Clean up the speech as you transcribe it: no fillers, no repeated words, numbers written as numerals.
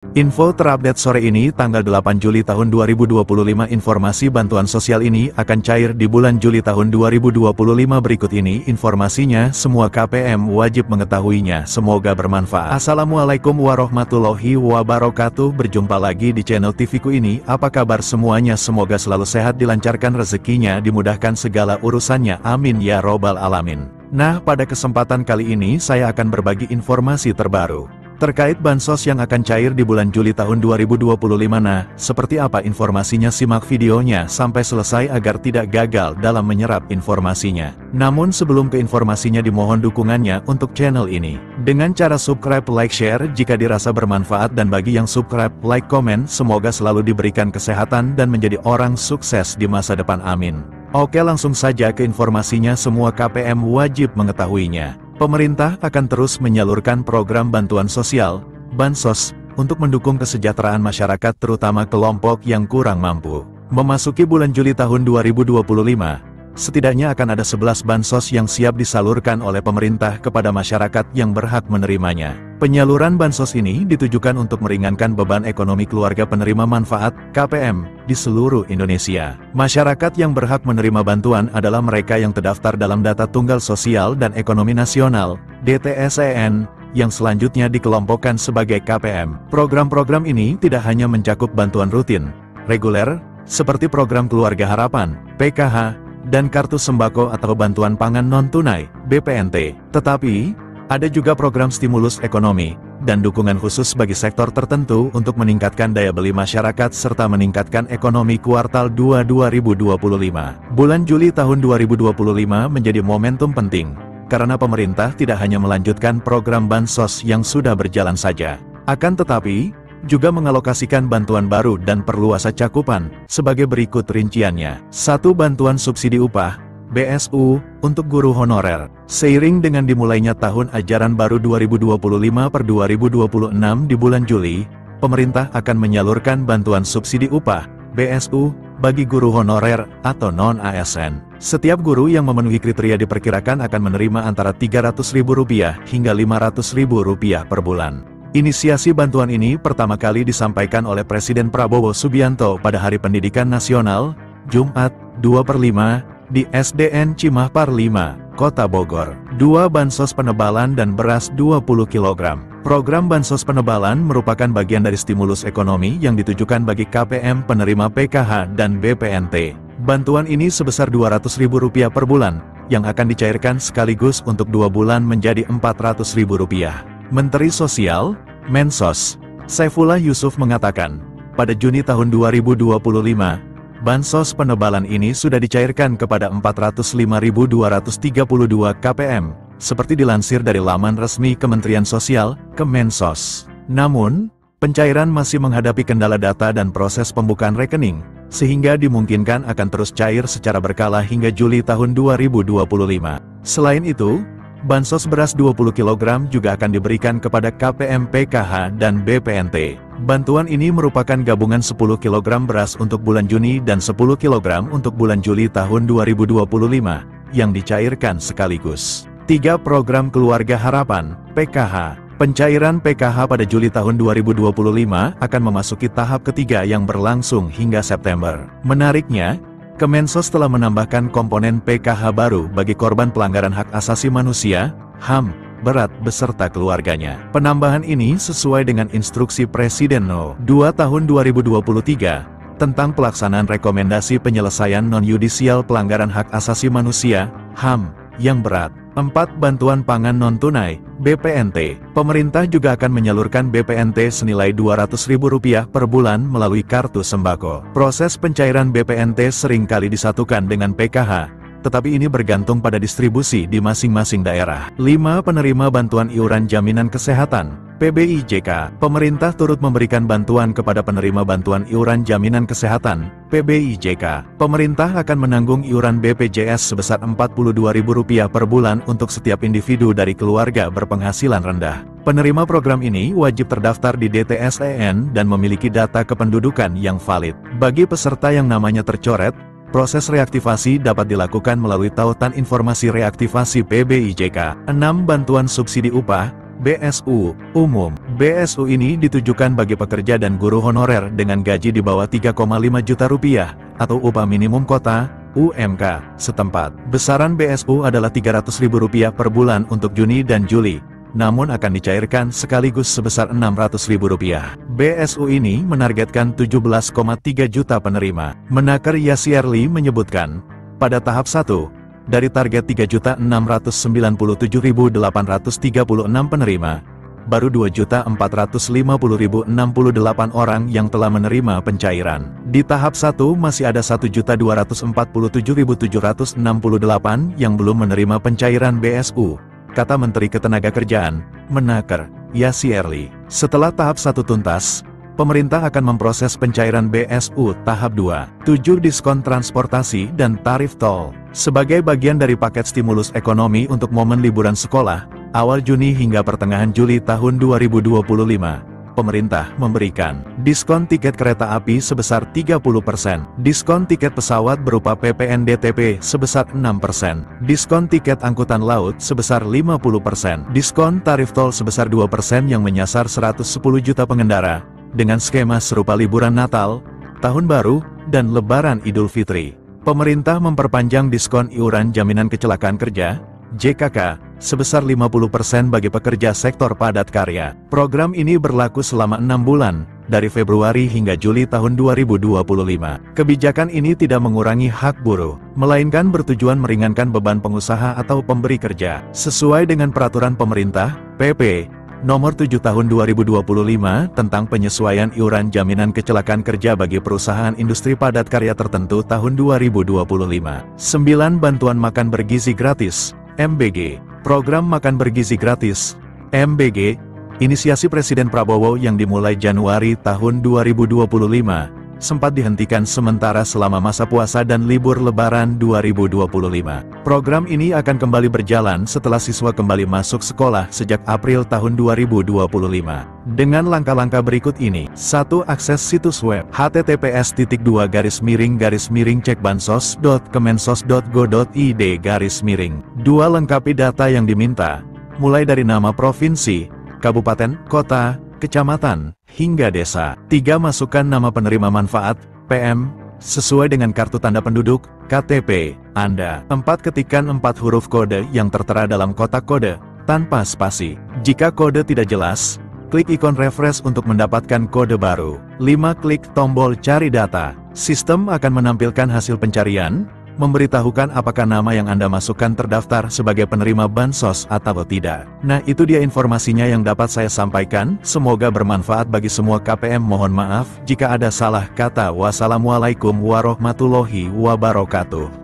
Info terupdate sore ini tanggal 8 Juli tahun 2025. Informasi bantuan sosial ini akan cair di bulan Juli tahun 2025. Berikut ini informasinya, semua KPM wajib mengetahuinya. Semoga bermanfaat. Assalamualaikum warahmatullahi wabarakatuh. Berjumpa lagi di channel TV-ku ini. Apa kabar semuanya? Semoga selalu sehat, dilancarkan rezekinya, dimudahkan segala urusannya. Amin ya robbal alamin. Nah, pada kesempatan kali ini saya akan berbagi informasi terbaru terkait bansos yang akan cair di bulan Juli tahun 2025. Nah, seperti apa informasinya? Simak videonya sampai selesai agar tidak gagal dalam menyerap informasinya. Namun sebelum ke informasinya, dimohon dukungannya untuk channel ini dengan cara subscribe, like, share jika dirasa bermanfaat, dan bagi yang subscribe, like, komen, semoga selalu diberikan kesehatan dan menjadi orang sukses di masa depan. Amin. Oke, langsung saja ke informasinya. Semua KPM wajib mengetahuinya. Pemerintah akan terus menyalurkan program bantuan sosial, bansos, untuk mendukung kesejahteraan masyarakat terutama kelompok yang kurang mampu. Memasuki bulan Juli tahun 2025, setidaknya akan ada 11 bansos yang siap disalurkan oleh pemerintah kepada masyarakat yang berhak menerimanya. Penyaluran bansos ini ditujukan untuk meringankan beban ekonomi keluarga penerima manfaat KPM di seluruh Indonesia. Masyarakat yang berhak menerima bantuan adalah mereka yang terdaftar dalam Data Tunggal Sosial dan Ekonomi Nasional (DTSEN), yang selanjutnya dikelompokkan sebagai KPM. Program-program ini tidak hanya mencakup bantuan rutin, reguler, seperti program Keluarga Harapan, PKH, dan Kartu Sembako atau Bantuan Pangan Non-Tunai, BPNT. Tetapi, ada juga program stimulus ekonomi, dan dukungan khusus bagi sektor tertentu untuk meningkatkan daya beli masyarakat serta meningkatkan ekonomi kuartal 2 2025. Bulan Juli tahun 2025 menjadi momentum penting, karena pemerintah tidak hanya melanjutkan program bansos yang sudah berjalan saja, akan tetapi juga mengalokasikan bantuan baru dan perluasan cakupan, sebagai berikut rinciannya. 1. Bantuan subsidi upah, BSU, untuk guru honorer. Seiring dengan dimulainya tahun ajaran baru 2025/2026 di bulan Juli, pemerintah akan menyalurkan bantuan subsidi upah, BSU, bagi guru honorer atau non-ASN. Setiap guru yang memenuhi kriteria diperkirakan akan menerima antara Rp300.000 hingga Rp500.000 per bulan. Inisiasi bantuan ini pertama kali disampaikan oleh Presiden Prabowo Subianto pada Hari Pendidikan Nasional, Jumat, 2/5, di SDN Cimahpar 5, Kota Bogor. 2. Bansos penebalan dan beras 20 kg. Program bansos penebalan merupakan bagian dari stimulus ekonomi yang ditujukan bagi KPM penerima PKH dan BPNT. Bantuan ini sebesar Rp200.000 per bulan, yang akan dicairkan sekaligus untuk 2 bulan menjadi Rp400.000. Menteri Sosial, Mensos, Saifullah Yusuf mengatakan, pada Juni tahun 2025, bansos penebalan ini sudah dicairkan kepada 405.232 KPM, seperti dilansir dari laman resmi Kementerian Sosial, Kemensos. Namun, pencairan masih menghadapi kendala data dan proses pembukaan rekening, sehingga dimungkinkan akan terus cair secara berkala hingga Juli tahun 2025. Selain itu, bansos beras 20 kg juga akan diberikan kepada KPM PKH dan BPNT. Bantuan ini merupakan gabungan 10 kg beras untuk bulan Juni dan 10 kg untuk bulan Juli tahun 2025, yang dicairkan sekaligus. 3. Program Keluarga Harapan, PKH. Pencairan PKH pada Juli tahun 2025 akan memasuki tahap ketiga yang berlangsung hingga September. Menariknya, Kemensos telah menambahkan komponen PKH baru bagi korban pelanggaran hak asasi manusia, HAM, berat beserta keluarganya. Penambahan ini sesuai dengan instruksi Presiden No. 2 tahun 2023, tentang pelaksanaan rekomendasi penyelesaian non-yudisial pelanggaran hak asasi manusia, HAM, yang berat. 4. Bantuan pangan non-tunai, BPNT. Pemerintah juga akan menyalurkan BPNT senilai Rp200.000 per bulan melalui Kartu Sembako. Proses pencairan BPNT seringkali disatukan dengan PKH, tetapi ini bergantung pada distribusi di masing-masing daerah. 5. Penerima bantuan iuran jaminan kesehatan, PBIJK. Pemerintah turut memberikan bantuan kepada penerima bantuan iuran jaminan kesehatan, PBIJK. Pemerintah akan menanggung iuran BPJS sebesar Rp42.000 per bulan untuk setiap individu dari keluarga berpenghasilan rendah. Penerima program ini wajib terdaftar di DTSEN dan memiliki data kependudukan yang valid. Bagi peserta yang namanya tercoret, proses reaktivasi dapat dilakukan melalui tautan informasi reaktivasi PBIJK. 6. Bantuan subsidi upah, BSU, umum. BSU ini ditujukan bagi pekerja dan guru honorer dengan gaji di bawah 3,5 juta rupiah, atau upah minimum kota, UMK, setempat. Besaran BSU adalah Rp300.000 per bulan untuk Juni dan Juli, namun akan dicairkan sekaligus sebesar Rp600.000. BSU ini menargetkan 17,3 juta penerima. Menaker Yasierli menyebutkan, pada tahap 1, dari target 3.697.836 penerima, baru 2.450.068 orang yang telah menerima pencairan. Di tahap 1 masih ada 1.247.768 yang belum menerima pencairan BSU, kata Menteri Ketenagakerjaan, Menaker Yasierli. Setelah tahap 1 tuntas, pemerintah akan memproses pencairan BSU tahap 2. 7 diskon transportasi dan tarif tol. Sebagai bagian dari paket stimulus ekonomi untuk momen liburan sekolah, awal Juni hingga pertengahan Juli tahun 2025, pemerintah memberikan diskon tiket kereta api sebesar 30%, diskon tiket pesawat berupa PPNDTP sebesar 6%, diskon tiket angkutan laut sebesar 50%, diskon tarif tol sebesar 2% yang menyasar 110 juta pengendara, dengan skema serupa liburan Natal, Tahun Baru, dan Lebaran Idul Fitri. Pemerintah memperpanjang diskon iuran jaminan kecelakaan kerja, JKK, sebesar 50% bagi pekerja sektor padat karya. Program ini berlaku selama 6 bulan, dari Februari hingga Juli tahun 2025. Kebijakan ini tidak mengurangi hak buruh, melainkan bertujuan meringankan beban pengusaha atau pemberi kerja. Sesuai dengan peraturan pemerintah, PP, Nomor 7 Tahun 2025 tentang penyesuaian iuran jaminan kecelakaan kerja bagi perusahaan industri padat karya tertentu tahun 2025. 9 Bantuan makan bergizi gratis, MBG. Program makan bergizi gratis, MBG, inisiasi Presiden Prabowo yang dimulai Januari tahun 2025, sempat dihentikan sementara selama masa puasa dan libur Lebaran 2025. Program ini akan kembali berjalan setelah siswa kembali masuk sekolah sejak April tahun 2025. Dengan langkah-langkah berikut ini: 1. Akses situs web https://cekbansos.kemensos.go.id. 2. Lengkapi data yang diminta, mulai dari nama provinsi, kabupaten, kota, kecamatan, hingga desa. 3. Masukkan nama penerima manfaat, PM, sesuai dengan kartu tanda penduduk, KTP, Anda. 4. Ketikkan 4 huruf kode yang tertera dalam kotak kode, tanpa spasi. Jika kode tidak jelas, klik ikon refresh untuk mendapatkan kode baru. 5. Klik tombol cari data. Sistem akan menampilkan hasil pencarian, memberitahukan apakah nama yang Anda masukkan terdaftar sebagai penerima bansos atau tidak. Nah, itu dia informasinya yang dapat saya sampaikan. Semoga bermanfaat bagi semua KPM. Mohon maaf jika ada salah kata. Wassalamualaikum warahmatullahi wabarakatuh.